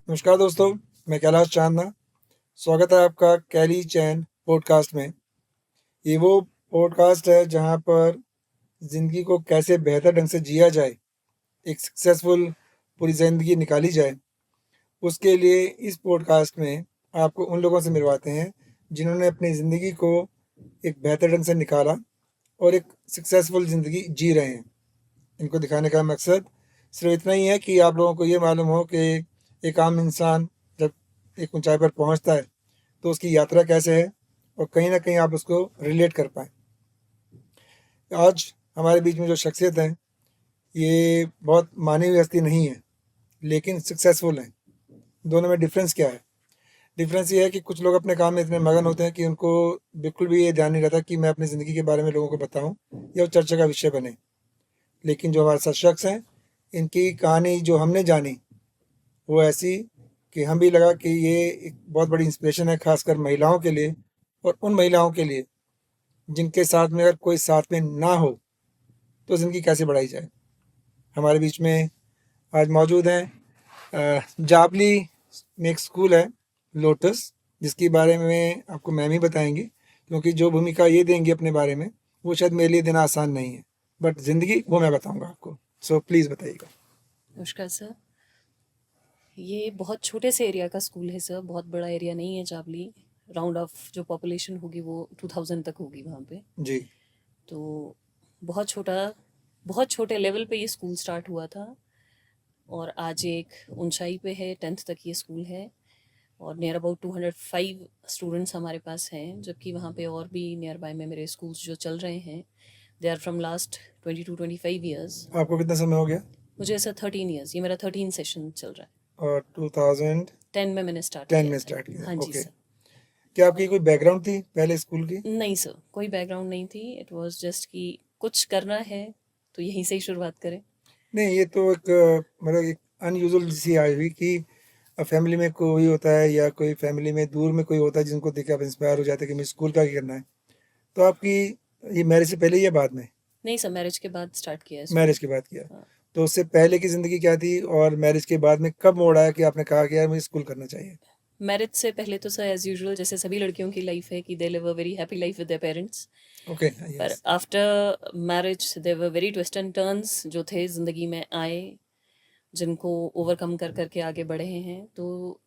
नमस्कार दोस्तों, मैं कैलाश चांदना। स्वागत है आपका कैली चैन पॉडकास्ट में। ये वो पॉडकास्ट है जहाँ पर ज़िंदगी को कैसे बेहतर ढंग से जिया जाए, एक सक्सेसफुल पूरी ज़िंदगी निकाली जाए। उसके लिए इस पॉडकास्ट में आपको उन लोगों से मिलवाते हैं जिन्होंने अपनी ज़िंदगी को एक बेहतर ढंग से निकाला और एक सक्सेसफुल ज़िंदगी जी रहे हैं। इनको दिखाने का मकसद सिर्फ इतना ही है कि आप लोगों को ये मालूम हो कि एक आम इंसान जब एक ऊंचाई पर पहुंचता है तो उसकी यात्रा कैसे है और कहीं ना कहीं आप उसको रिलेट कर पाएँ। आज हमारे बीच में जो शख्सियत हैं, ये बहुत मानी हुई हस्ती नहीं है, लेकिन सक्सेसफुल हैं। दोनों में डिफरेंस क्या है? डिफरेंस ये है कि कुछ लोग अपने काम में इतने मगन होते हैं कि उनको बिल्कुल भी ये ध्यान नहीं रहता कि मैं अपनी ज़िंदगी के बारे में लोगों को बताऊं या वो चर्चा का विषय बने। लेकिन जो हमारे साथ शख्स हैं, इनकी कहानी जो हमने जानी वो ऐसी कि हम भी लगा कि ये एक बहुत बड़ी इंस्पिरेशन है, खासकर महिलाओं के लिए और उन महिलाओं के लिए जिनके साथ में अगर कोई साथ में ना हो तो ज़िंदगी कैसे बढ़ाई जाए। हमारे बीच में आज मौजूद हैं जाबली में एक स्कूल है लोटस, जिसके बारे में आपको मैम ही बताएंगी, क्योंकि जो भूमिका ये देंगी अपने बारे में वो शायद मेरे लिए देना आसान नहीं है, बट ज़िंदगी वो मैं बताऊंगा आपको। सो प्लीज़ बताइएगा। नमस्कार सर। ये बहुत छोटे से एरिया का स्कूल है सर, बहुत बड़ा एरिया नहीं है जाबली। राउंड ऑफ जो पॉपुलेशन होगी वो 2000 तक होगी वहाँ पे। जी। तो बहुत बहुत छोटे लेवल पे ये स्कूल स्टार्ट हुआ था और आज एक ऊंचाई पे है, 10th तक ये स्कूल है और नियर अबाउट 205 स्टूडेंट्स हमारे पास हैं, जबकि वहाँ पे और भी नियर बाय में मेरे स्कूल्स जो चल रहे हैं, they are from last 20 to 25 years. आपको कितना समय हो गया? मुझे सर 13 ईयर्स, ये मेरा 13 सेशन चल रहा है। और 2010 10 में मैंने स्टार्ट में किया था। स्टार्ट किया? हाँ जी ओके। सर। क्या आपकी कोई बैकग्राउंड थी पहले स्कूल की? नहीं सर, कोई बैकग्राउंड नहीं थी। इट वाज जस्ट कि कुछ करना है तो यहीं से ही शुरुआत करें। नहीं, ये तो एक मतलब एक अनयूजुअल सी आई हुई कि फैमिली में कोई होता है या कोई फैमिली में दूर में कोई होता है जिनको देख के आप इंस्पायर हो जाते हैं कि मुझे स्कूल का ही करना है। तो आपकी ये मैरिज से पहले या बाद में? नहीं सर, मैरिज के बाद स्टार्ट किया है स्कूल। मैरिज के बाद किया। हाँ। तो उससे पहले की ज़िंदगी क्या थी और मैरिज के बाद में कब मोड़ आया कि आपने कहा कि यार मुझे स्कूल करना चाहिए? मैरिज से पहले तो सर एज यूजुअल जैसे सभी लड़कियों की लाइफ है कि they live a very happy life with their parents. Okay. पर yes. After marriage there were very twist and turns जो थे ज़िंदगी में आए, जिनको ओवरकम कर करके आगे बढ़े हैं। तो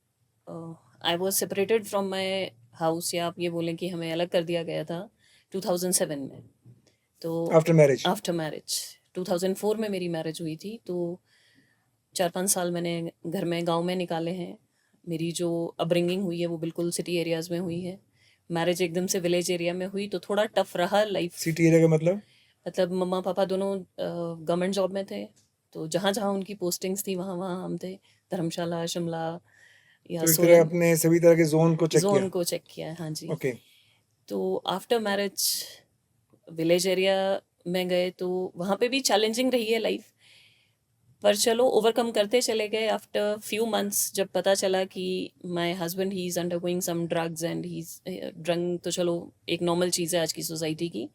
I was separated from my house, या आप ये बोलें कि हमें अलग कर दिया गया था 2007 में। तो आफ्टर मैरिज? आफ्टर मैरिज 2004 में मेरी मैरिज हुई थी। तो 4-5 साल मैंने घर में गांव में निकाले हैं। मेरी जो अपब्रिंगिंग हुई है वो बिल्कुल सिटी एरियाज़ में हुई है। मैरिज एकदम से विलेज एरिया में हुई तो थोड़ा टफ रहा लाइफ। सिटी एरिया का मतलब? मतलब मम्मा पापा दोनों गवर्नमेंट जॉब में थे, तो जहाँ जहाँ उनकी पोस्टिंग्स थी वहाँ वहाँ हम थे। धर्मशाला, शिमला या तो एक तरह सोलन। अपने सभी तरह के जोन को चेक जोन किया? को चेक किया है, हाँ जी। ओके। तो आफ्टर मैरिज विलेज एरिया में गए तो वहाँ पे भी चैलेंजिंग रही है लाइफ, पर चलो ओवरकम करते चले गए। आफ्टर फ्यू मंथ्स जब पता चला कि my husband he is undergoing some drugs and he is drunk, तो चलो एक नॉर्मल चीज़ है आज की सोसाइटी की।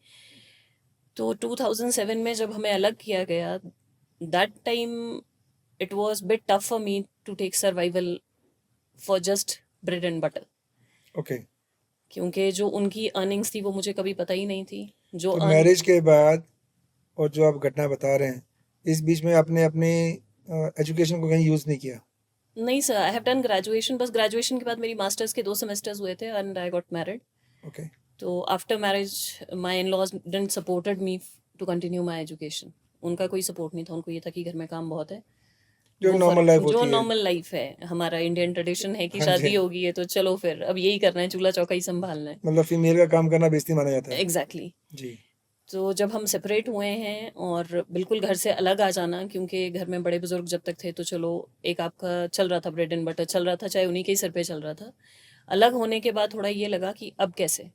तो 2007 में जब हमें अलग किया गया, that time it was bit tough for me to take survival for just bread and butter, okay. क्योंकि जो उनकी अर्निंग्स थी वो मुझे कभी पता ही नहीं थी। जो तो अर्न मैरिज के बाद और जो आप घटना बता रहे हैं, इस बीच में आपने अपनी एजुकेशन को कहीं यूज़ नहीं किया? नहीं sir, I have done graduation. बस ग्रेजुएशन के बाद मेरी मास्टर्स के 2 सेमेस्टर्स हुए थे and I got married. Okay. तो after marriage my in laws didn't supported me to continue my education. उनका कोई सपोर्ट नहीं था, उनको ये था कि घर में काम बहुत है। जो गो फॉर नॉर्मल लाइफ जो होती है। नॉर्मल लाइफ है, हमारा इंडियन ट्रेडिशन है कि हाँ जी। शादी होगी है तो चलो फिर अब यही करना है, चूल्हा चौका ही संभालना है। मतलब फीमेल का काम करना बेइज्जती माना जाता है। Exactly exactly. जी। तो जब हम सेपरेट हुए हैं और बिल्कुल घर से अलग आ जाना, क्योंकि घर में बड़े बुजुर्ग जब तक थे तो चलो एक आपका चल रहा था, ब्रेड एंड बटर चल रहा था, चाहे उन्हीं के ही सर पे चल रहा था। अलग होने के बाद थोड़ा ये लगा कि अब कैसे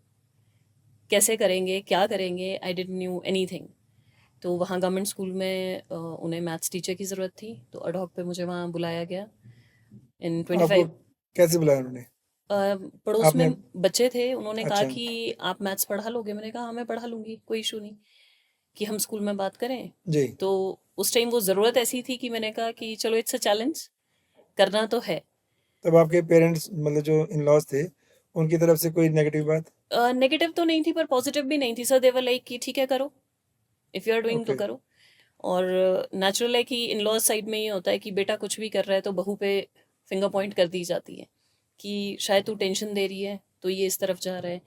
कैसे करेंगे, क्या करेंगे। I didn't knew anything. तो वहाँ गवर्नमेंट स्कूल में उन्हें मैथ्स टीचर की ज़रूरत थी, तो अडॉक पे मुझे वहाँ बुलाया गया इन आपको 25। कैसे बुलाया उन्होंने? पड़ोस आपने? में बच्चे थे, उन्होंने कहा अच्छा। कि आप मैथ्स पढ़ा लोगे। मैंने कहा हाँ मैं पढ़ा लूँगी, कोई इशू नहीं, कि हम स्कूल में बात करें। जी। तो उस टाइम वो ज़रूरत ऐसी थी कि मैंने कहा कि चलो इट्स अ चैलेंज, करना तो है। तब आपके पेरेंट्स मतलब जो इन-लॉज़ थे, उनकी तरफ से कोई नेगेटिव बात? नेगेटिव तो नहीं थी पर पॉजिटिव भी नहीं थी सर, दे वर लाइक कि ठीक है करो, इफ़ यू आर डूइंग तो ओके, करो। और नेचुरल है कि इन लॉज साइड में ये होता है कि बेटा कुछ भी कर रहा है तो बहू पे फिंगर पॉइंट कर दी जाती है कि शायद तू टेंशन दे रही है तो ये इस तरफ जा रहा है।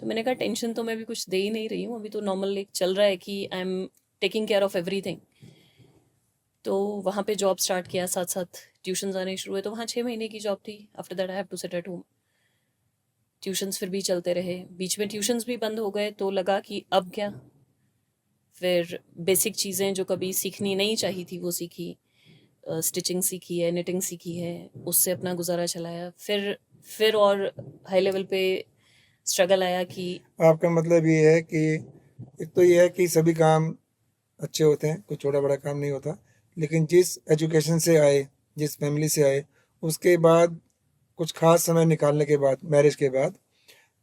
तो मैंने कहा टेंशन तो मैं भी कुछ दे ही नहीं रही हूँ, अभी तो नॉर्मल एक चल रहा है कि I am taking care of everything. तो वहाँ पे जॉब स्टार्ट किया, साथ साथ ट्यूशन्स आने शुरू हुए। तो वहाँ 6 महीने की जॉब थी। After that I have to sit at home. Tuitions फिर भी चलते रहे, बीच में ट्यूशन्स भी बंद हो गए तो लगा कि अब क्या। फिर बेसिक चीज़ें जो कभी सीखनी नहीं चाहिए थी वो सीखी, स्टिचिंग सीखी है, निटिंग सीखी है, उससे अपना गुजारा चलाया। फिर और हाई लेवल पे स्ट्रगल आया कि आपका मतलब ये है कि एक तो ये है कि सभी काम अच्छे होते हैं, कोई छोटा-बड़ा काम नहीं होता। लेकिन जिस एजुकेशन से आए, जिस फैमिली से आए, उसके बाद कुछ ख़ास समय निकालने के बाद, मैरिज के बाद,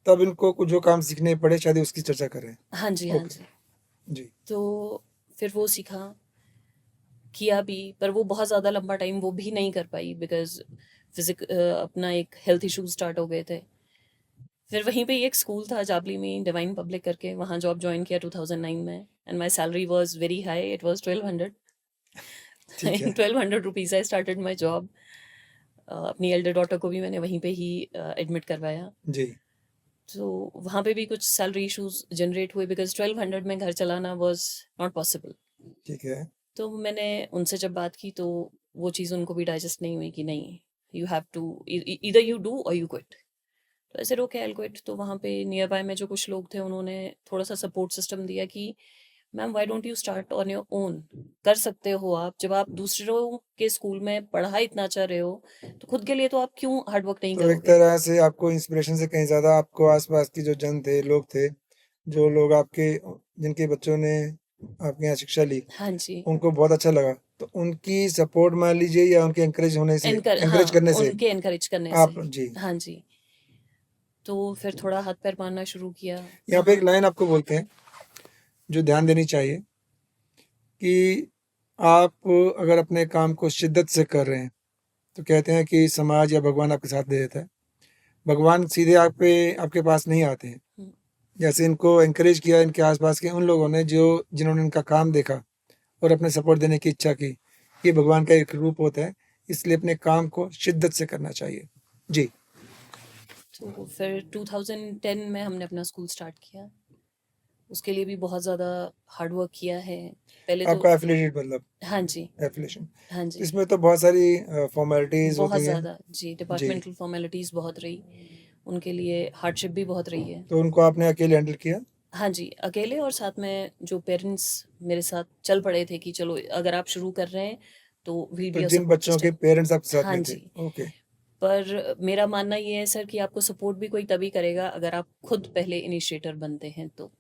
तब इनको कुछ जो काम सीखने पड़े शायद उसकी चर्चा करें। हाँ जी, हाँ ओके, जी। जी, तो फिर वो सीखा, किया भी, पर वो बहुत ज़्यादा लंबा टाइम वो भी नहीं कर पाई बिकॉज़ अपना एक हेल्थ इश्यूज़ स्टार्ट हो गए थे। फिर वहीं पे ही एक स्कूल था जाबली में, डिवाइन पब्लिक करके, वहाँ जॉब जॉइन किया 2009 में and my salary was very high, it was 1200। ठीक इन है। 1200 rupees I started my job. अपनी एल्डर डॉटर को भी मैंने वहीं पे ही एडमिट करवाया। जी, तो वहाँ पे भी कुछ सैलरी इश्यूज जनरेट हुए बिकॉज 1200 में घर चलाना वाज नॉट पॉसिबल। ठीक है। तो मैंने उनसे जब बात की तो वो चीज़ उनको भी डाइजेस्ट नहीं हुई कि नहीं, you have to either you do और यू क्विट। तो ऐसे रोके आई क्विट। तो वहाँ पे नियर बाय में जो कुछ लोग थे उन्होंने थोड़ा सा सपोर्ट सिस्टम दिया कि ma'am why don't you start on your own, कर सकते हो आप, जब आप दूसरों के स्कूल में पढ़ाई इतना चाह रहे हो तो खुद के लिए तो आप क्यों हार्डवर्क नहीं तो एक करोगे। तरह से आपको इंस्पिरेशन से कहीं ज़्यादा आपको आस-पास की जो जन थे, लोग थे, जो लोग आपके जिनके बच्चों ने आपके यहाँ शिक्षा ली, हाँ जी। उनको बहुत अच्छा लगा। तो उनकी सपोर्ट मान लीजिए या उनके हाँ, एनकरेज करने से उनके एनकरेज करने से। आप जी, हाँ जी। तो फिर थोड़ा हाथ पैर मारना शुरू किया। यहाँ पे एक वहाँ लाइन आपको बोलते हैं, जो ध्यान देनी चाहिए कि आप अगर अपने काम को शिद्दत से कर रहे हैं, तो कहते हैं कि समाज या भगवान आपके साथ दे देता है। भगवान सीधे आपके पास नहीं आते हैं। हुँ, जैसे इनको एनकरेज किया इनके आस-पास के उन लोगों ने जो जिन्होंने इनका काम देखा और अपने सपोर्ट देने की इच्छा की। ये भगवान का एक रूप होता है, इसलिए अपने काम को शिद्दत से करना चाहिए। जी, तो फिर 2010 में हमने अपना स्कूल स्टार्ट किया। उसके लिए भी बहुत ज़्यादा हार्ड वर्क किया है। पहले तो आपका एफ़िलिएटेड मतलब हाँ जी, एफ़िलिएशन। हाँ तो जी। इसमें तो बहुत सारी फ़ॉर्मेलिटीज़ बहुत होती हैं। ज़्यादा जी, जी, डिपार्टमेंटल फ़ॉर्मेलिटीज़ बहुत रही। उनके लिए हार्डशिप भी बहुत रही है। तो उनको आपने अकेले हैंडल किया? हाँ जी, अकेले और साथ में जो पेरेंट्स मेरे साथ चल पड़े थे कि चलो अगर आप शुरू कर रहे हैं तो विल तो बी अ जिन सपोर्ट बच्चों के सिस्टम। पेरेंट्स आपके साथ हाँ में थे। जी। ओके। पर मेरा मानना ये है सर कि आपको सपोर्ट भी कोई तभी करेगा अगर आप खुद पहले इनिशिएटर बनते हैं तो।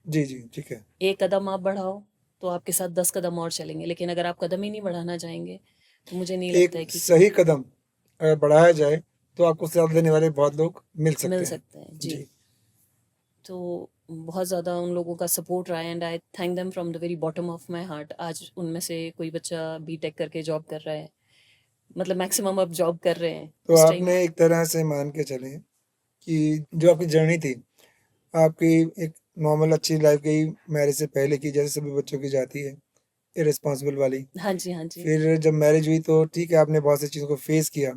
जी, जी, ठीक है। एक कदम आप बढ़ाओ तो आपके साथ 10 कदम और चलेंगे, लेकिन अगर आप कदम ही नहीं बढ़ाना चाहेंगे तो मुझे नहीं एक लगता है कि सही कदम अगर बढ़ाया जाए, तो आपको साथ देने वाले बहुत लोग मिल सकते मिल हैं। सकते हैं। जी। जी, तो बहुत ज़्यादा उन लोगों का सपोर्ट रहा है and I thank them from the very bottom of my heart. आज उनमें से कोई बच्चा बीटेक करके जॉब कर रहा है, मतलब मैक्सिमम अब जॉब कर रहे हैं। तो उस टाइम आपने एक तरह से मान के चलें कि जो आपकी जर्नी थी, आपकी एक नॉर्मल अच्छी लाइफ़ गई मैरिज से पहले की, जैसे सभी बच्चों की जाती है, इर्रेस्पॉन्सिबल वाली। हाँ जी, हाँ जी। फिर जब मैरिज हुई तो ठीक है, आपने बहुत सी चीज़ों को फेस किया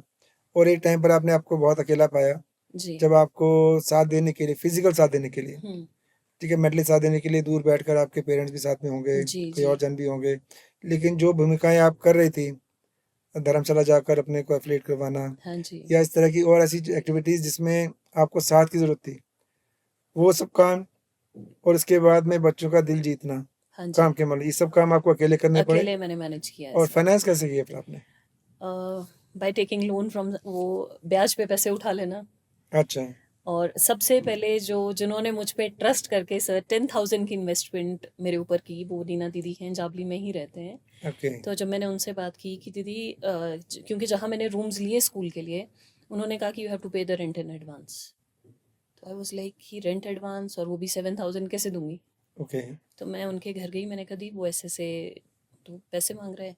और एक टाइम पर आपने आपको बहुत अकेला पाया, जी। जब आपको साथ देने के लिए, फिज़िकल साथ देने के लिए, हुँ। ठीक है, मेंटली साथ देने के लिए दूर बैठकर आपके पेरेंट्स भी साथ में होंगे, जी, कोई जी। और जन भी होंगे। लेकिन जो भूमिकाएँ आप कर रही थी, धर्मशाला जाकर अपने को एफ़िलिएट करवाना हाँ जी। या इस तरह की और ऐसी एक्टिविटीज़ जिसमें आपको साथ की ज़रूरत थी, वो सब काम और इसके बाद में बच्चों का दिल जीतना, हाँ काम जी। के मतलब ये सब काम आपको अकेले करने पड़े अकेले मैंने मैनेज किया है और सर। फाइनेंस कैसे किया फिर आपने? बाय टेकिंग लोन फ्रॉम वो ब्याज पे पैसे उठा लेना। अच्छा, और सबसे पहले जो जिन्होंने मुझ पे ट्रस्ट करके सर 10,000 की इन्वेस्टमेंट मेरे ऊपर की, वो नीना दीदी हैं, जाबली में ही रहते हैं। ओके, तो जब मैंने उनसे बात की कि दीदी क्योंकि जहाँ मैंने रूम्स लिए स्कूल के लिए, उन्होंने कहा कि यू हैव टू पे द रेंट इन एडवांस। तो आई वाज लाइक कि रेंट एडवांस और वो भी 7,000 कैसे दूंगी। ओके, तो मैं उनके घर गई, मैंने कहा दी वो ऐसे तो पैसे मांग रहे हैं।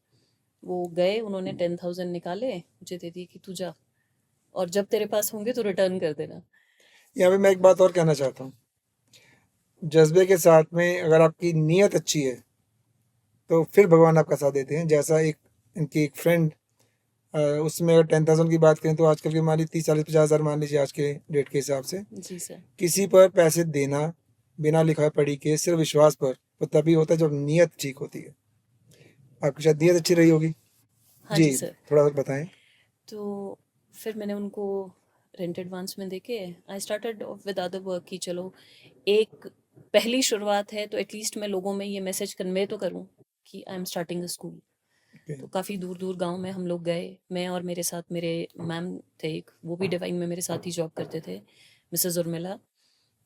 वो गए, उन्होंने 10,000 निकाले, मुझे दे दी कि तू जा, और जब तेरे पास होंगे तो रिटर्न कर देना। यहाँ पे मैं एक बात और कहना चाहता हूँ, जज्बे के साथ में अगर आपकी नीयत अच्छी है तो फिर भगवान आपका साथ देते हैं। जैसा एक इनकी एक फ्रेंड, उसमें अगर 10,000 की बात करें तो आजकल की मान ली 30, 40, 50,000 मान लीजिए आज के डेट के हिसाब से। जी सर। किसी पर पैसे देना बिना लिखा पढ़ी के सिर्फ विश्वास पर, वो तभी होता है जब नीयत ठीक होती है। आपकी शायद नीयत अच्छी रही होगी। हाँ जी, जी सर। थोड़ा और बताएं। तो फिर मैंने उनको रेंट एडवांस में देके I started with other work कि चलो एक पहली शुरुआत है तो एटलीस्ट मैं लोगों में ये मैसेज कन्वे तो करूं कि I am starting a school. Okay, तो काफ़ी दूर दूर गांव में हम लोग गए, मैं और मेरे साथ मेरे मैम थे एक, वो भी डिवाइन में मेरे साथ ही जॉब करते थे, मिसेस उर्मिला।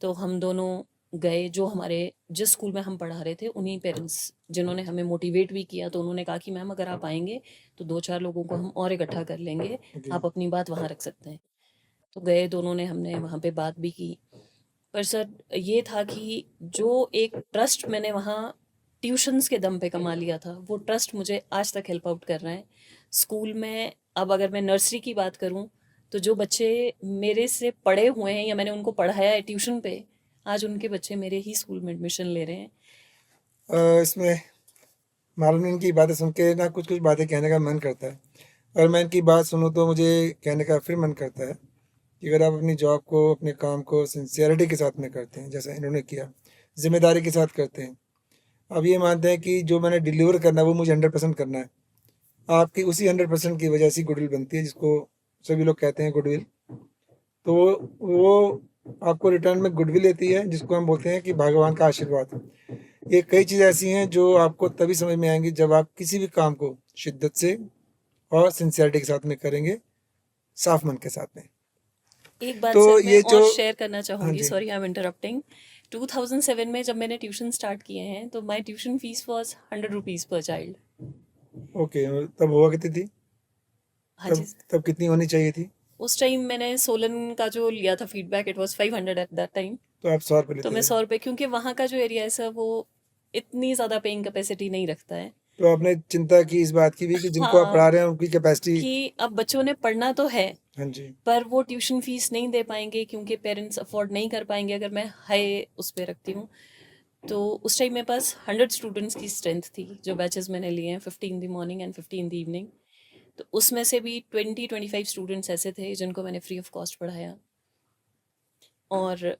तो हम दोनों गए, जो हमारे जिस स्कूल में हम पढ़ा रहे थे उन्हीं पेरेंट्स जिन्होंने हमें मोटिवेट भी किया, तो उन्होंने कहा कि मैम अगर आप आएंगे तो 2-4 लोगों को हम और इकट्ठा कर लेंगे, ओके। आप अपनी बात वहाँ रख सकते हैं। तो गए दोनों ने, हमने वहाँ पे बात भी की। पर सर ये था कि जो एक ट्रस्ट मैंने वहाँ ट्यूशन्स के दम पे कमा लिया था, वो ट्रस्ट मुझे आज तक हेल्प आउट कर रहा है स्कूल में। अब अगर मैं नर्सरी की बात करूँ तो जो बच्चे मेरे से पढ़े हुए हैं या मैंने उनको पढ़ाया है ट्यूशन पे, आज उनके बच्चे मेरे ही स्कूल में एडमिशन ले रहे हैं। इसमें मालूम नहीं, इनकी बातें सुन के ना कुछ कुछ बातें कहने का मन करता है। और मैं इनकी बात सुनूँ तो मुझे कहने का फिर मन करता है कि अगर आप अपनी जॉब को, अपने काम को सिंसियरिटी के साथ में करते हैं जैसा इन्होंने किया, ज़िम्मेदारी के साथ करते हैं, अब ये मानते हैं कि जो मैंने डिलीवर करना है वो मुझे 100% करना है, आपकी उसी 100% की वजह से गुडविल बनती है, जिसको सभी लोग कहते हैं गुडविल। तो वो आपको रिटर्न में गुडविल देती है, जिसको हम बोलते हैं कि भगवान का आशीर्वाद। ये कई चीज़ ऐसी हैं जो आपको तभी समझ में आएंगी जब आप किसी भी काम को शिद्दत से और सिंसियरिटी के साथ में करेंगे, साफ मन के साथ में। एक बात तो सर मैं ये जो, और शेयर करना हाँ चाहूँगी, जी, सॉरी आई एम इंटरप्टिंग। 2007 में जब मैंने ट्यूशन स्टार्ट किए हैं तो माई ट्यूशन फीस वॉज 100 रुपीज़ पर चाइल्ड। ओके। तब हुआ कितनी थी? हाँ जी। तब तब कितनी होनी चाहिए थी? उस टाइम मैंने सोलन का जो लिया था feedback, it was 500 at that time. तो आप 100 रुपये तो लेते मैं थे। 100 रुपये, क्योंकि वहाँ का जो एरिया है सर वो इतनी ज़्यादा पेइंग कैपेसिटी नहीं रखता है। तो आपने चिंता की इस बात की भी कि जिनको आप पढ़ा हाँ, रहे हैं उनकी कैपेसिटी। कि अब बच्चों ने पढ़ना तो है हाँ जी। पर वो ट्यूशन फीस नहीं दे पाएंगे क्योंकि पेरेंट्स अफोर्ड नहीं कर पाएंगे अगर मैं हाई उस पर रखती हूँ। तो उस टाइम मेरे पास 100 स्टूडेंट्स की स्ट्रेंथ थी, जो बैचेस मैंने लिए हैं, 50 in the morning and 50 in the evening. तो उसमें से भी 20-25 स्टूडेंट्स ऐसे थे जिनको मैंने फ्री ऑफ कॉस्ट पढ़ाया, और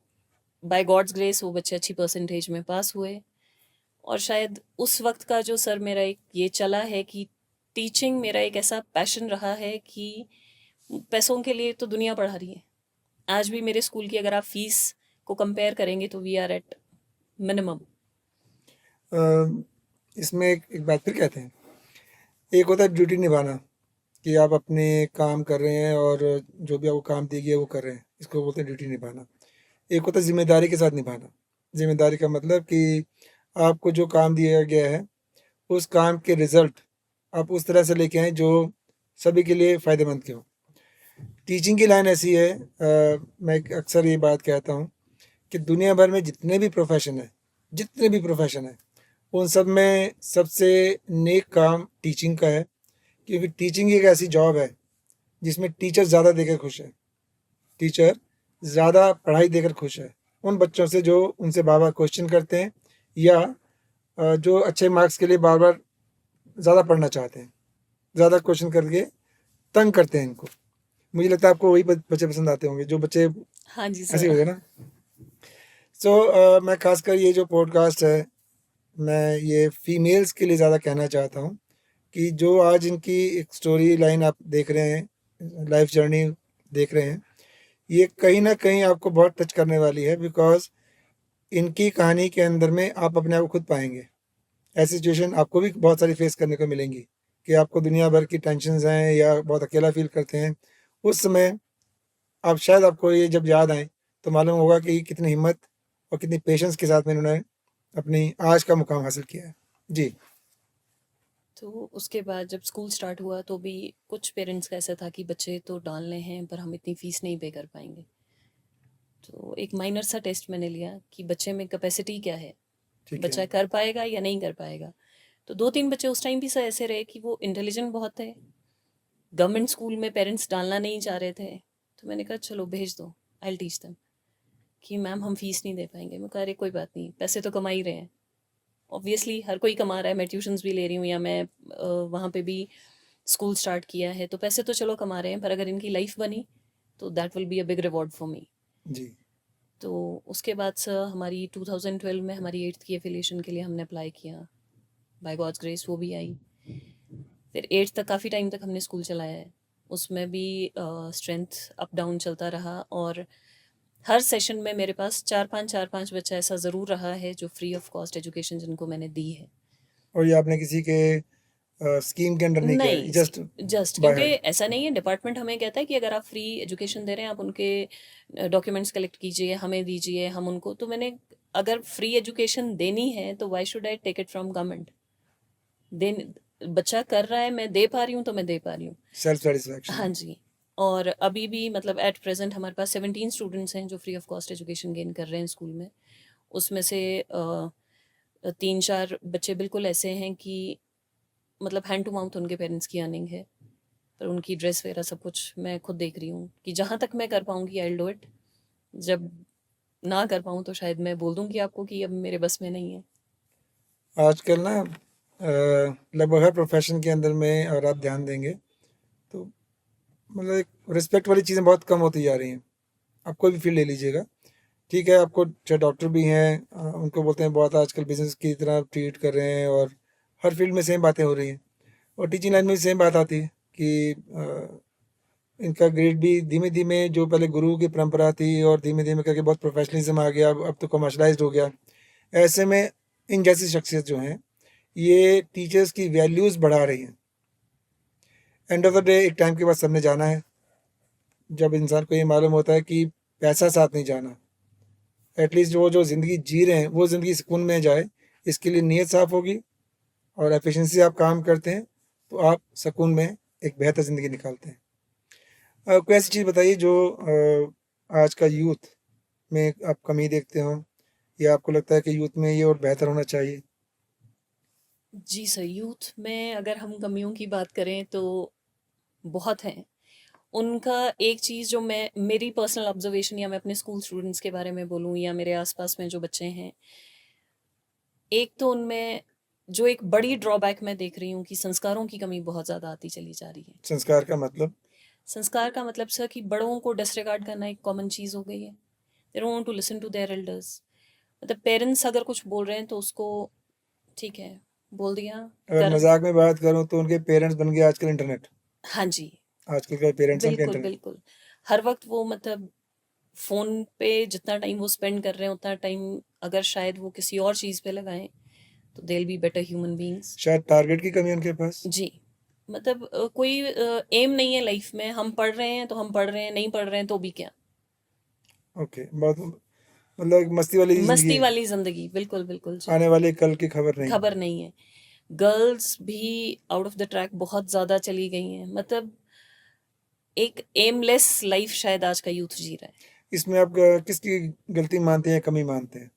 बाय गॉड्स ग्रेस वो बच्चे अच्छी परसेंटेज में पास हुए। और शायद उस वक्त का जो सर मेरा एक ये चला है कि टीचिंग मेरा एक ऐसा पैशन रहा है कि पैसों के लिए तो दुनिया पढ़ा रही है। आज भी मेरे स्कूल की अगर आप फीस को कंपेयर करेंगे तो वी आर एट मिनिमम। अ, इसमें एक बात फिर कहते हैं, एक होता है ड्यूटी निभाना, कि आप अपने काम कर रहे हैं और जो भी आपको काम दिया गया है वो कर रहे हैं, इसको बोलते हैं ड्यूटी निभाना। एक होता है जिम्मेदारी के साथ निभाना। जिम्मेदारी का मतलब कि आपको जो काम दिया गया है उस काम के रिजल्ट आप उस तरह से लेके आएँ जो सभी के लिए फ़ायदेमंद के हों। टीचिंग की लाइन ऐसी है, मैं अक्सर ये बात कहता हूँ कि दुनिया भर में जितने भी प्रोफेशन है, उन सब में सबसे नेक काम टीचिंग का है, क्योंकि टीचिंग एक ऐसी जॉब है जिसमें टीचर ज़्यादा देकर खुश है। टीचर ज़्यादा पढ़ाई देकर खुश है उन बच्चों से जो उनसे बार बार क्वेश्चन करते हैं, या जो अच्छे मार्क्स के लिए बार बार ज़्यादा पढ़ना चाहते हैं, ज़्यादा क्वेश्चन करके तंग करते हैं इनको। मुझे लगता है आपको वही बच्चे पसंद आते होंगे, जो बच्चे हाँ जी ऐसे ही सर। होते हैं ना। सो मैं खासकर ये जो पॉडकास्ट है, मैं ये फीमेल्स के लिए ज़्यादा कहना चाहता हूँ कि जो आज इनकी एक स्टोरी लाइन आप देख रहे हैं, लाइफ जर्नी देख रहे हैं, ये कहीं ना कहीं आपको बहुत टच करने वाली है, बिकॉज इनकी कहानी के अंदर में आप अपने आप को खुद पाएंगे। ऐसी सिचुएशन आपको भी बहुत सारी फेस करने को मिलेंगी कि आपको दुनिया भर की टेंशन्स हैं या बहुत अकेला फील करते हैं। उस समय आप शायद, आपको ये जब याद आए तो मालूम होगा कि कितनी हिम्मत और कितनी पेशेंस के साथ में इन्होंने अपनी आज का मुकाम हासिल किया है। जी। तो उसके बाद जब स्कूल स्टार्ट हुआ तो भी कुछ पेरेंट्स का ऐसा था कि बच्चे तो डालने हैं पर हम इतनी फ़ीस नहीं पे कर पाएंगे। तो एक माइनर सा टेस्ट मैंने लिया कि बच्चे में कैपेसिटी क्या है, ठीक बच्चा है। कर पाएगा या नहीं कर पाएगा। तो 2-3 बच्चे उस टाइम भी ऐसे रहे कि वो इंटेलिजेंट बहुत थे, गवर्नमेंट स्कूल में पेरेंट्स डालना नहीं चाह रहे थे, तो मैंने कहा चलो भेज दो, आई विल टीच देम। कि मैम हम फीस नहीं दे पाएंगे। मैं कहा अरे कोई बात नहीं, पैसे तो कमा ही रहे हैं। ऑब्वियसली हर कोई कमा रहा है, मैं ट्यूशन्स भी ले रही हूँ या मैं वहाँ पे भी स्कूल स्टार्ट किया है, तो पैसे तो चलो कमा रहे हैं, पर अगर इनकी लाइफ बनी तो that will be a big reward for me. जी। तो उसके बाद से हमारी 2012 में हमारी 8th की एफिलिएशन के लिए हमने अप्लाई किया। बाय गॉड्स ग्रेस वो भी आई। फिर 8th तक काफ़ी टाइम तक हमने स्कूल चलाया है। उसमें भी स्ट्रेंथ अप डाउन चलता रहा, और हर सेशन में मेरे पास 4-5 बच्चा ऐसा ज़रूर रहा है जो फ्री ऑफ कॉस्ट एजुकेशन जिनको मैंने दी है। और ये आपने किसी के स्कीम के अंडर नहीं किया, नहीं, जस्ट जस्ट बाय क्योंकि हार्ट? ऐसा नहीं है, डिपार्टमेंट हमें कहता है कि अगर आप फ्री एजुकेशन दे रहे हैं आप उनके डॉक्यूमेंट्स कलेक्ट कीजिए, हमें दीजिए, हम उनको। तो मैंने, अगर फ्री एजुकेशन देनी है तो why should I take it from government. Then बच्चा कर रहा है, मैं दे पा रही हूँ तो मैं दे पा रही हूँ। सेल्फ सेटिस्फैक्शन हाँ है। जी। और अभी भी मतलब एट प्रेजेंट हमारे पास 17 स्टूडेंट्स हैं जो free of cost education gain कर रहे हैं स्कूल में। उसमें से 3-4 बच्चे बिल्कुल ऐसे हैं कि मतलब हैंड टू माउथ उनके पेरेंट्स की अर्निंग है, पर उनकी ड्रेस वगैरह सब कुछ मैं खुद देख रही हूँ कि जहाँ तक मैं कर पाऊँगी आई विल डू इट। जब ना कर पाऊँ तो शायद मैं बोल दूँगी आपको कि अब मेरे बस में नहीं है। आजकल ना लगभग हर प्रोफेशन के अंदर में अगर आप ध्यान देंगे तो मतलब एक रिस्पेक्ट वाली चीज़ें बहुत कम होती जा रही हैं। आप कोई भी फील्ड ले लीजिएगा, ठीक है, आपको चाहे डॉक्टर भी हैं, उनको बोलते हैं बहुत आजकल बिजनेस की तरह ट्रीट कर रहे हैं, और हर फील्ड में सेम बातें हो रही हैं। और टीचिंग लाइन में भी सेम बात आती है कि इनका ग्रेड भी धीमे धीमे, जो पहले गुरु की परंपरा थी और धीमे धीमे करके बहुत प्रोफेशनलिज्म आ गया, अब तो कमर्शलाइज्ड हो गया। ऐसे में इन जैसी शख्सियत जो हैं ये टीचर्स की वैल्यूज़ बढ़ा रही हैं। एंड ऑफ द डे एक टाइम के बाद सबने जाना है, जब इंसान को ये मालूम होता है कि पैसा साथ नहीं जाना। एटलीस्ट वो जो ज़िंदगी जी रहे हैं वो ज़िंदगी सुकून में जाए, इसके लिए नीयत साफ़ होगी और एफिशिएंसी आप काम करते हैं तो आप सुकून में एक बेहतर ज़िंदगी निकालते हैं। कोई ऐसी चीज़ बताइए जो आज का यूथ में आप कमी देखते हो, या आपको लगता है कि यूथ में ये और बेहतर होना चाहिए? जी सर, यूथ में अगर हम कमियों की बात करें तो बहुत हैं। उनका एक चीज़ जो मैं, मेरी पर्सनल ऑब्जर्वेशन, या मैं अपने स्कूल स्टूडेंट्स के बारे में बोलूँ या मेरे आसपास में जो बच्चे हैं, एक तो उनमें जो एक बड़ी ड्रॉबैक मैं देख रही हूँ कि संस्कारों की कमी बहुत ज़्यादा आती चली जा रही है। संस्कार का मतलब? संस्कार का मतलब सर कि बड़ों को डिसरिगार्ड करना एक कॉमन चीज़ हो गई है। They don't want to listen to their elders. मतलब पेरेंट्स अगर कुछ बोल रहे हैं तो उसको ठीक है बोल दिया अगर कर। मजाक में बात करूं तो उनके पेरेंट्स बन गए आजकल इंटरनेट। हाँ जी, आजकल के पेरेंट्स हैं उनके बिल्कुल इंटरनेट। बिल्कुल। हर वक्त वो मतलब फ़ोन पे जितना टाइम वो स्पेंड कर रहे हैं उतना टाइम अगर शायद वो किसी और चीज़ पे लगाएं तो they will be better human beings. शायद टारगेट की कमी है उनके पास। जी। मतलब कोई एम नहीं है लाइफ में। हम पढ़ रहे हैं तो हम पढ़ रहे हैं, नहीं पढ़ रहे हैं तो भी क्या। ओके, बहुत मतलब एक मस्ती वाली जिंदगी मस्ती है। वाली ज़िंदगी, बिल्कुल बिल्कुल जी। आने वाले कल की खबर नहीं। खबर नहीं है। गर्ल्स भी आउट ऑफ द ट्रैक बहुत ज़्यादा चली गई हैं। मतलब एक एमलेस लाइफ शायद आज का यूथ जी रहा है। इसमें आप किसकी गलती मानते हैं, कमी मानते हैं?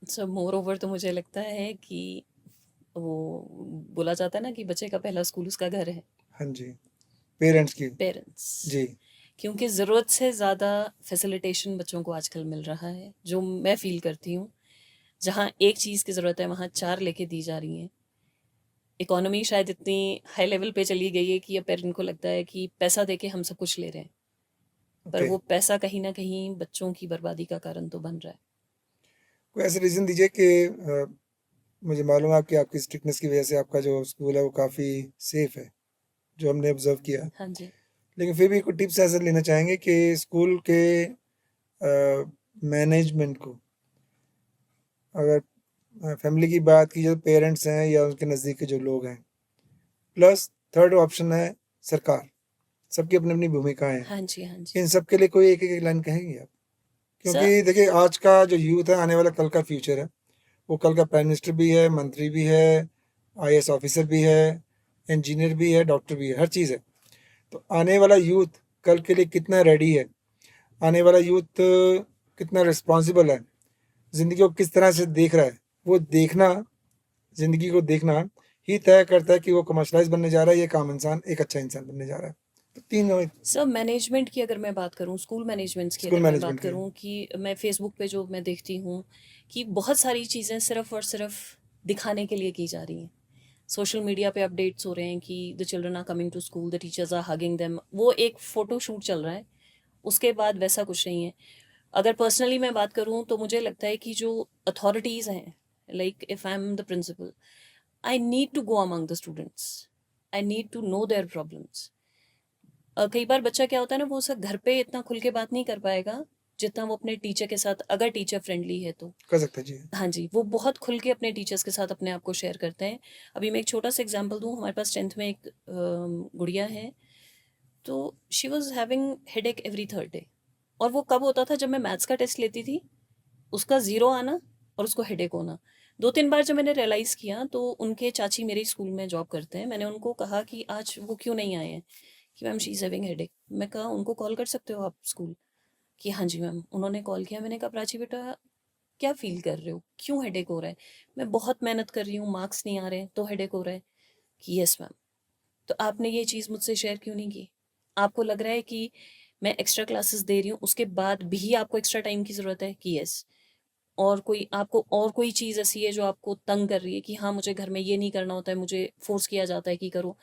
सो मोर ओवर तो मुझे लगता है कि वो बोला जाता है ना कि बच्चे का पहला स्कूल उसका घर है। हाँ जी, पेरेंट्स की। पेरेंट्स। जी। क्योंकि ज़रूरत से ज़्यादा फैसिलिटेशन बच्चों को आजकल मिल रहा है, जो मैं फ़ील करती हूँ। जहाँ एक चीज़ की ज़रूरत है वहाँ 4 लेके दी जा रही हैं। इकोनॉमी शायद इतनी हाई लेवल पे चली गई है कि अब पेरेंट को लगता है कि पैसा देके हम सब कुछ ले रहे हैं, पर ओके, वो पैसा कहीं न कहीं बच्चों की बर्बादी का कारण तो बन रहा है। कोई ऐसे रीज़न दीजिए कि मुझे मालूम है कि आपकी स्ट्रिक्टनेस की वजह से आपका जो स्कूल है वो काफ़ी सेफ है, जो हमने ऑब्जर्व किया। हाँ जी। लेकिन फिर भी कुछ टिप्स ऐसे लेना चाहेंगे कि स्कूल के मैनेजमेंट को, अगर फैमिली की बात की जाए, पेरेंट्स हैं या उनके नज़दीक के जो लोग हैं, प्लस थर्ड ऑप्शन है सरकार। सबकी अपनी अपनी भूमिकाएं हैं। हाँ जी, हाँ जी। इन सब के लिए कोई एक एक लाइन कहेंगे आप? सर क्योंकि देखिए आज का जो यूथ है आने वाला कल का फ्यूचर है। वो कल का प्राइम मिनिस्टर भी है, मंत्री भी है, आईएएस ऑफिसर भी है, इंजीनियर भी है, डॉक्टर भी है, हर चीज़ है। तो आने वाला यूथ कल के लिए कितना रेडी है, आने वाला यूथ कितना रिस्पॉन्सिबल है, ज़िंदगी को किस तरह से देख रहा है, वो देखना, ज़िंदगी को देखना ही तय करता है कि वो कमर्शलाइज बनने जा रहा है या काम इंसान, एक अच्छा इंसान बनने जा रहा है। तो 3 सर मैनेजमेंट की अगर मैं बात करूं, स्कूल मैनेजमेंट्स की स्कूल अगर मैं बात मैनेजमेंट की। करूं, कि मैं फेसबुक पे जो मैं देखती हूँ कि बहुत सारी चीज़ें सिर्फ और सिर्फ दिखाने के लिए की जा रही हैं। सोशल मीडिया पे अपडेट्स हो रहे हैं कि the children are coming to school, the teachers are hugging them, वो एक फ़ोटो शूट चल रहा है, उसके बाद वैसा कुछ नहीं है। अगर पर्सनली मैं बात करूं तो मुझे लगता है कि जो अथॉरिटीज़ हैं, like if I am the principal, I need to go among the students, I need to know their problems. कई बार बच्चा क्या होता है ना, वो सब घर पे इतना खुल के बात नहीं कर पाएगा जितना वो अपने टीचर के साथ, अगर टीचर फ्रेंडली है तो। कर सकते हैं जी। हाँ जी, वो बहुत खुल के अपने टीचर्स के साथ अपने आप को शेयर करते हैं। अभी मैं एक छोटा सा एग्जांपल दूँ, हमारे पास 10th में एक गुड़िया है, तो she was having headache every third day. और वो कब होता था? जब मैं मैथ्स का टेस्ट लेती थी, उसका ज़ीरो आना और उसको हेडेक होना। 2-3 बार जब मैंने रियलाइज़ किया, तो उनके चाची मेरे स्कूल में जॉब करते हैं, मैंने उनको कहा कि आज वो क्यों नहीं आए हैं? कि ma'am she is having headache. मैं कहा उनको कॉल कर सकते हो आप स्कूल? कि हाँ जी मैम। उन्होंने कॉल किया, मैंने कहा प्राची बेटा क्या फ़ील कर रहे हो? क्यों हेडेक हो रहा है? मैं बहुत मेहनत कर रही हूँ, मार्क्स नहीं आ रहे हैं तो हेडेक हो रहा है। कि यस मैम। तो आपने ये चीज़ मुझसे शेयर क्यों नहीं की? आपको लग रहा है कि मैं एक्स्ट्रा क्लासेस दे रही हूँ, उसके बाद भी आपको एक्स्ट्रा टाइम की ज़रूरत है? कि यस। और कोई आपको और कोई चीज़ ऐसी है जो आपको तंग कर रही है कि हाँ, मुझे घर में ये नहीं करना होता है, मुझे फ़ोर्स किया जाता है कि करो।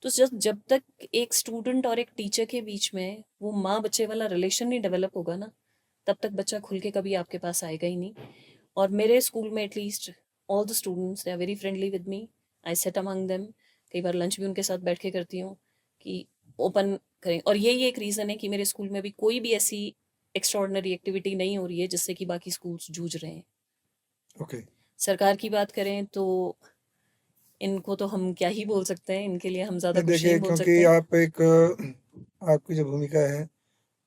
तो जब तक एक स्टूडेंट और एक टीचर के बीच में वो माँ-बच्चे वाला रिलेशन नहीं डेवलप होगा ना, तब तक बच्चा खुल के कभी आपके पास आएगा ही नहीं। और मेरे स्कूल में at least all the students they are very friendly with me. I sit among them. कई बार लंच भी उनके साथ बैठ के करती हूँ कि ओपन करें। और यही एक रीज़न है कि मेरे स्कूल में भी कोई भी ऐसी एक्स्ट्राऑर्डिनरी एक्टिविटी नहीं हो रही है जिससे कि बाकी स्कूल्स जूझ रहे हैं। ओके। सरकार की बात करें तो इनको तो हम क्या ही बोल सकते हैं, इनके लिए हम ज़्यादा नहीं कुछ नहीं देखिए, बोल क्योंकि सकते। आप एक आपकी जो भूमिका है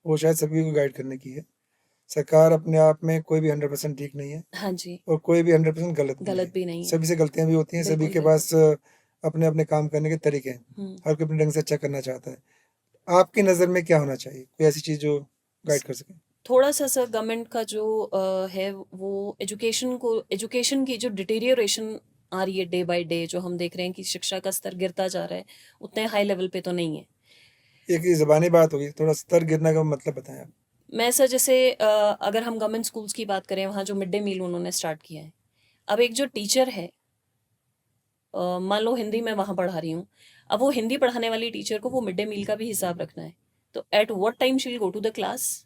वो शायद सभी को गाइड करने की है। सरकार अपने आप में कोई भी 100% ठीक नहीं है हाँ जी, और कोई भी 100% गलत नहीं गलत है। भी नहीं है। सभी से गलतियाँ भी होती हैं, सभी बिल्कुल, के बिल्कुल। पास अपने-अपने काम करने के तरीके हैं। हुँ। हर कोई अपने ढंग से अच्छा करना चाहता है। आपकी नज़र में क्या होना चाहिए? कोई ऐसी चीज़ जो गाइड स कर सके? थोड़ा-सा सर गवर्नमेंट का जो है वो एजुकेशन की जो डिटेरियोरेशन आ रही है डे बाय डे, जो हम देख रहे हैं कि शिक्षा का स्तर गिरता जा रहा है, उतने हाई लेवल पे तो नहीं है। एक ये ज़बानी बात होगी, थोड़ा स्तर गिरने का मतलब बताएँ आप? मैं सर जैसे अगर हम गवर्नमेंट स्कूल्स की बात करें, वहाँ जो मिड डे मील उन्होंने स्टार्ट किया है। अब एक जो टीचर है, मान लो हिंदी मैं वहाँ पढ़ा रही हूँ, अब वो हिंदी पढ़ाने वाली टीचर को वो मिड डे मील का भी हिसाब रखना है। तो at what time she will go to the class?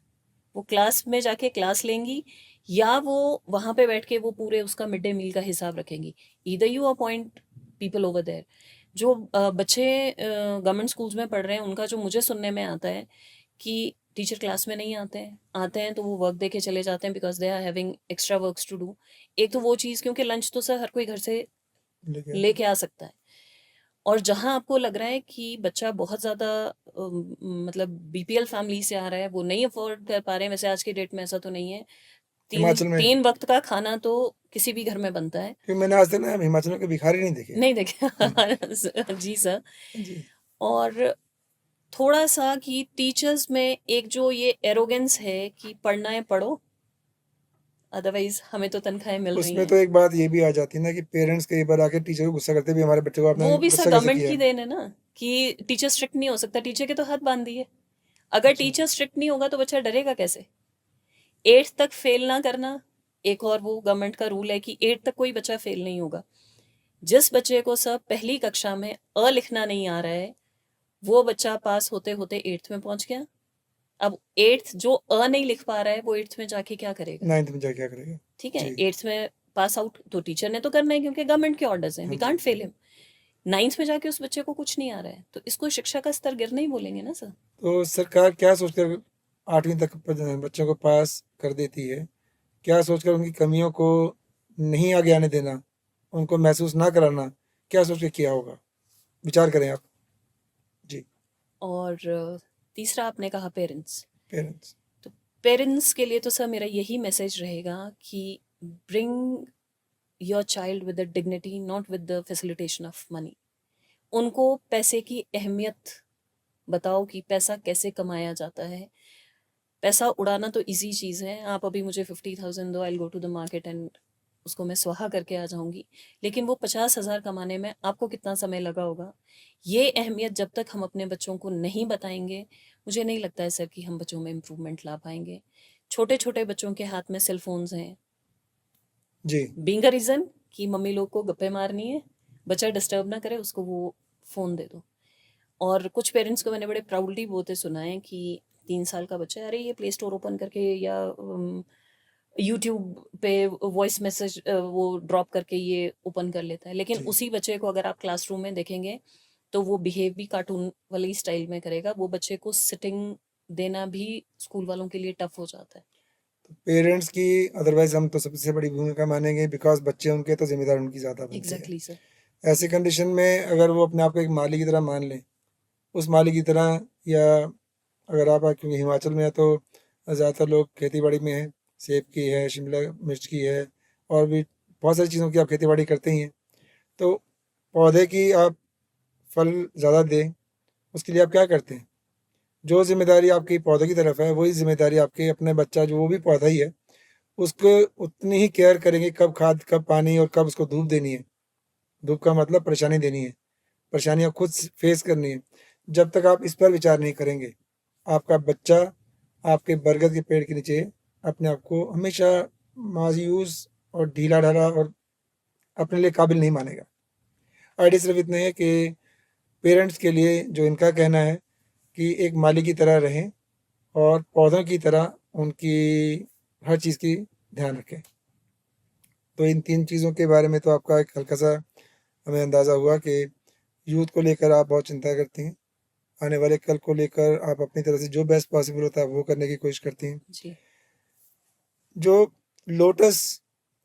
वो क्लास में जाके क्लास लेंगी, या वो वहाँ पे बैठ के वो पूरे उसका मिड डे मील का हिसाब रखेंगी? Either you appoint people over there. जो बच्चे गवर्नमेंट स्कूल्स में पढ़ रहे हैं, उनका जो मुझे सुनने में आता है कि टीचर क्लास में नहीं आते हैं तो वो वर्क दे के चले जाते हैं because they are having extra works to do. एक तो वो चीज़, क्योंकि लंच तो सर हर कोई घर से लेके आते हैं। लेके आ सकता है। और जहाँ आपको लग रहा है कि बच्चा बहुत ज़्यादा मतलब बीपीएल फैमिली से आ रहा है, वो नहीं अफोर्ड कर पा रहे हैं, वैसे आज की डेट में ऐसा तो नहीं है। तीन हिमाचल में, 3 वक़्त का खाना तो किसी भी घर में बनता है। क्योंकि मैंने आज तक ना हिमाचल में कोई भिखारी नहीं देखे। नहीं देखे। हुँ, जी सर। जी। और थोड़ा-सा कि टीचर्स में एक जो ये एरोगेंस है कि पढ़ना है पढ़ो, अदरवाइज़ हमें तो तनख्वाहें मिल रही उसमें हैं। तो एक बात ये भी आ जाती है ना कि पेरेंट्स कई बार आके टीचर को गुस्सा करते भी, हमारे बच्चे को आपने वो भी सर गुस्सा कैसे गवर्नमेंट किया की है? देन है ना, कि टीचर स्ट्रिक्ट नहीं हो सकता, टीचर के तो हाथ बाँध दिए। अगर अच्छा, टीचर स्ट्रिक्ट नहीं होगा तो बच्चा डरेगा कैसे? 8th तक फेल ना करना, एक और वो गवर्नमेंट का रूल है कि 8th तक कोई बच्चा फेल नहीं होगा। जिस बच्चे को सर पहली कक्षा में लिखना नहीं आ रहा है, वो बच्चा पास होते-होते 8th में पहुँच गया। अब 8th जो नहीं लिख पा रहा है, वो 8th में जाके क्या करेगा? 9th में जाके क्या करेगा? ठीक है? जी, 8th में पास आउट तो टीचर ने तो करना है क्योंकि गवर्नमेंट के ऑर्डर्स हैं, हाँ we ji. Can't fail him. 9th में जाके उस बच्चे को कुछ नहीं आ रहा है, तो इसको शिक्षा का स्तर गिरना ही बोलेंगे ना सर। तो सरकार क्या सोचकर 8वीं तक बच्चों को पास कर देती है? क्या सोचकर उनकी कमियों को नहीं आगे आने देना, उनको महसूस ना कराना, क्या सोच के किया होगा? विचार करें आप। जी, और तीसरा आपने कहा पेरेंट्स। पेरेंट्स। तो पेरेंट्स के लिए तो सर मेरा यही मैसेज रहेगा कि bring your child with the dignity, not with the facilitation of money. उनको पैसे की अहमियत बताओ कि पैसा कैसे कमाया जाता है। पैसा उड़ाना तो इजी चीज़ है, आप अभी मुझे 50,000 दो, I will go to the market एंड उसको मैं स्वाहा करके आ जाऊँगी। लेकिन वो 50,000 कमाने में आपको कितना समय लगा होगा, ये अहमियत जब तक हम अपने बच्चों को नहीं बताएँगे, मुझे नहीं लगता है सर कि हम बच्चों में इम्प्रूवमेंट ला पाएँगे। छोटे-छोटे बच्चों के हाथ में सेल फ़ोन्स हैं। जी, बीइंग अ रीज़न कि मम्मी लोग को गप्पे मारनी है, बच्चा डिस्टर्ब ना करे, उसको वो फ़ोन दे दो। और कुछ पेरेंट्स को मैंने बड़े प्राउडली बोलते सुना है कि 3 साल का बच्चा है, अरे ये प्ले स्टोर ओपन करके या यूट्यूब पे वॉइस मैसेज वो ड्रॉप करके ये ओपन कर लेता है। लेकिन जी। उसी बच्चे को अगर आप क्लासरूम में देखेंगे, तो वो बिहेव भी कार्टून वाली स्टाइल में करेगा। वो बच्चे को सिटिंग देना भी स्कूल वालों के लिए टफ हो जाता है। पेरेंट्स की अदरवाइज़ हम तो सबसे बड़ी भूमिका मानेंगे बिकॉज़ बच्चे उनके तो ज़िम्मेदारी उनकी ज़्यादा बनती है। Exactly sir. ऐसी कंडीशन में अगर वो अपने आप को एक माली की तरह मान लें, उस माली की तरह या अगर आप क्योंकि हिमाचल में है तो ज़्यादातर लोग खेती-बाड़ी में हैं, सेब की है, शिमला मिर्च की है और भी बहुत सारी चीज़ों की आप खेती-बाड़ी करते ही हैं। तो पौधे की आप फल ज़्यादा दें, उसके लिए आप क्या करते हैं? जो ज़िम्मेदारी आपकी पौधे की तरफ है, वही ज़िम्मेदारी आपके अपने बच्चा जो वो भी पौधा ही है, उसको उतनी ही केयर करेंगे कब खाद, कब पानी और कब उसको धूप देनी है। धूप का मतलब परेशानी देनी है, परेशानियाँ खुद फेस करनी है। जब तक आप इस पर विचार नहीं करेंगे, आपका बच्चा आपके बरगद के पेड़ के नीचे अपने आप को हमेशा मायूस और ढीला-ढाला और अपने लिए काबिल नहीं मानेगा। आइडिया सिर्फ़ इतने है कि पेरेंट्स के लिए जो इनका कहना है कि एक माली की तरह रहें और पौधों की तरह उनकी हर चीज़ की ध्यान रखें। तो इन 3 चीज़ों के बारे में तो आपका एक हल्का-सा हमें अंदाज़ा हुआ कि यूथ को लेकर आप बहुत चिंता करती हैं। आने वाले कल को लेकर आप अपनी तरफ से जो बेस्ट पॉसिबल होता है वो करने की कोशिश करती हैं। जी। जो लोटस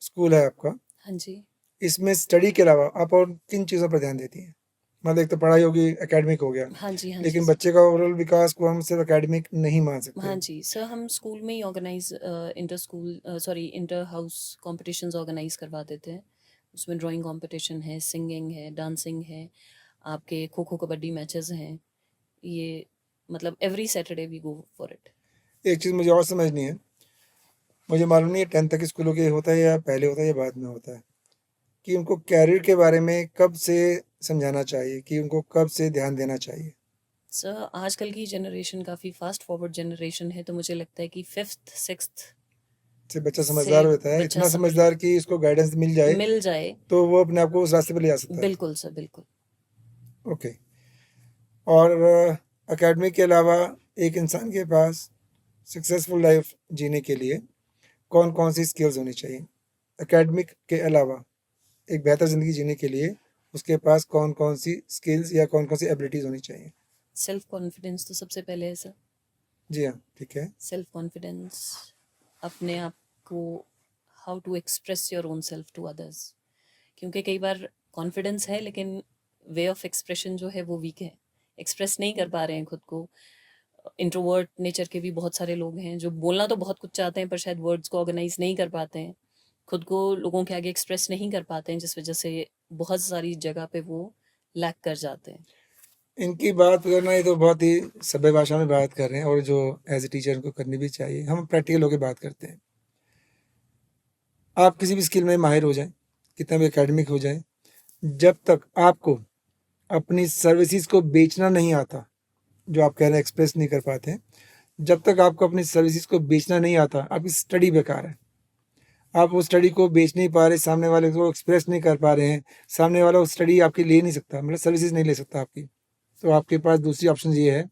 स्कूल है आपका, हाँ जी। इसमें स्टडी के अलावा आप और किन चीज़ों पर ध्यान देती हैं? मतलब एक तो पढ़ाई होगी, एकेडमिक हो गया, हाँ जी, हाँ जी लेकिन सर। बच्चे का ओवरऑल विकास को हम सिर्फ़ एकेडमिक नहीं मान हाँ सकते। जी, सर हम स्कूल में ही organise inter school sorry inter house competitions organise करवा देते हैं। उसमें ड्राइंग कॉम्पिटिशन है, सिंगिंग है, डांसिंग है, आपके खो-खो, कबड्डी मैचेज़ हैं। ये मतलब every Saturday we go for it. एक चीज़ मुझे और समझनी है, मुझे मालूम नहीं है 10th तक स्कूलों के होता है या पहले होता है या बाद में होता है, कि उनको करियर के बारे में कब से समझाना चाहिए, कि उनको कब से ध्यान देना चाहिए? सर आजकल की जनरेशन काफ़ी फ़ास्ट फॉरवर्ड जनरेशन है, तो मुझे लगता है कि 5th 6th से बच्चा से समझदार होता है, बच्चा इतना समझ समझदार कि उसको गाइडेंस मिल जाए। तो वो अपने आप को उस रास्ते पे ले जा सकता है। बिल्कुल सर, बिल्कुल। ओके। और एकेडमिक के अलावा एक इंसान के पास सक्सेसफुल लाइफ जीने के लिए कौन-कौन सी स्किल्स होनी चाहिए? एकेडमिक के अलावा एक बेहतर ज़िंदगी जीने के लिए उसके पास कौन-कौन सी स्किल्स या कौन-कौन सी एबिलिटीज़ होनी चाहिए? सेल्फ कॉन्फिडेंस तो सबसे पहले है सर। जी हाँ, ठीक है। सेल्फ कॉन्फिडेंस, अपने आप को how to express your own self to others. क्योंकि कई बार कॉन्फिडेंस है लेकिन वे ऑफ एक्सप्रेशन जो है वो वीक है, एक्सप्रेस नहीं कर पा रहे हैं खुद को। इंट्रोवर्ट नेचर के भी बहुत सारे लोग हैं जो बोलना तो बहुत कुछ चाहते हैं पर शायद वर्ड्स को ऑर्गेनाइज नहीं कर पाते हैं, खुद को लोगों के आगे एक्सप्रेस नहीं कर पाते हैं, जिस वजह से बहुत सारी जगह पे वो लैक कर जाते हैं। इनकी बात करना ये तो बहुत ही सभ्य भाषा में बात कर रहे हैं और जो एज़ अ टीचर उनको करनी भी चाहिए। हम प्रैक्टिकल होके बात करते हैं। आप किसी भी स्किल में माहिर हो जाएँ, कितना भी एकेडमिक हो जाएँ, जब तक आपको अपनी सर्विसेज़ को बेचना नहीं आता, जो आप कह रहे हैं एक्सप्रेस नहीं कर पाते हैं, जब तक आपको अपनी सर्विसेज़ को बेचना नहीं आता, आपकी स्टडी बेकार है। आप वो स्टडी को बेच नहीं पा रहे, सामने वाले को एक्सप्रेस नहीं कर पा रहे हैं, सामने वाला वो स्टडी आपकी ले नहीं सकता, मतलब सर्विसेज़ नहीं ले सकता आपकी। तो आपके पास दूसरी ऑप्शन ये है,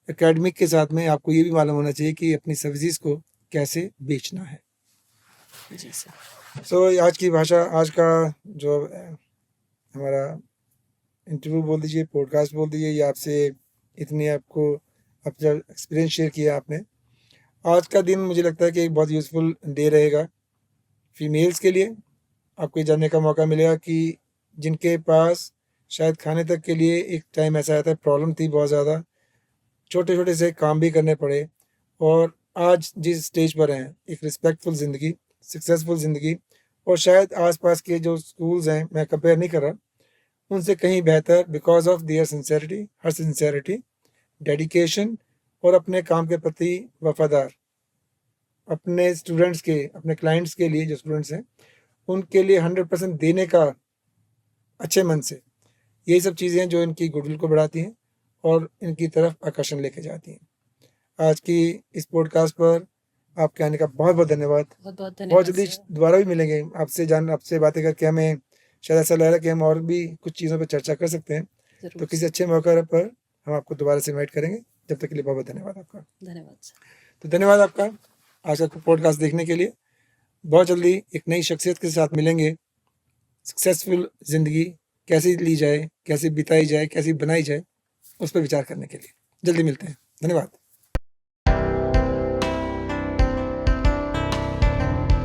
एकेडमिक के साथ में आपको ये भी मालूम होना चाहिए कि अपनी सर्विसेज़ को कैसे बेचना है। जी सर। सो आज की भाषा, आज का जो हमारा इंटरव्यू बोल दीजिए, पॉडकास्ट बोल दीजिए, ये आपसे इतनी आपको अपना एक्सपीरियंस शेयर किया आपने। आज का दिन मुझे लगता है कि एक बहुत यूज़फुल डे रहेगा फीमेल्स के लिए। आपको ये जानने का मौका मिलेगा कि जिनके पास शायद खाने तक के लिए एक टाइम ऐसा आता है, प्रॉब्लम थी बहुत ज़्यादा, छोटे-छोटे से काम भी करने पड़े और आज जिस स्टेज पर हैं, एक रिस्पेक्टफुल ज़िंदगी, सक्सेसफुल ज़िंदगी और शायद आस-पास के जो स्कूल्स हैं, मैं कंपेयर नहीं कर रहा, उनसे कहीं बेहतर because of their sincerity, her sincerity, dedication और अपने काम के प्रति वफ़ादार, अपने स्टूडेंट्स के, अपने क्लाइंट्स के लिए जो स्टूडेंट्स हैं, उनके लिए 100% देने का अच्छे मन से, यही सब चीज़ें हैं जो इनकी गुडविल को बढ़ाती हैं और इनकी तरफ आकर्षण लेके जाती हैं। आज की इस पॉडकास्ट पर आपके आने का बहुत-बहुत धन्यवाद। बहुत बहुत बहुत धन्यवाद जल्दी सर। दोबारा भी मिलेंगे आपसे बातें करके हमें शायद ऐसा लग रहा है कि हम और भी कुछ चीज़ों पर चर्चा कर सकते हैं। तो जरूर किसी सर। अच्छे मौके पर हम आपको दोबारा से इनवाइट करेंगे। जब तक के लिए बहुत-बहुत धन्यवाद आपका। धन्यवाद सर। तो धन्यवाद आपका आज का पॉडकास्ट देखने के लिए। बहुत जल्दी एक नई शख्सियत के साथ मिलेंगे। सक्सेसफुल ज़िंदगी कैसे ली जाए, कैसे बिताई जाए, कैसे बनाई जाए, उस पर विचार करने के लिए। जल्दी मिलते हैं। धन्यवाद।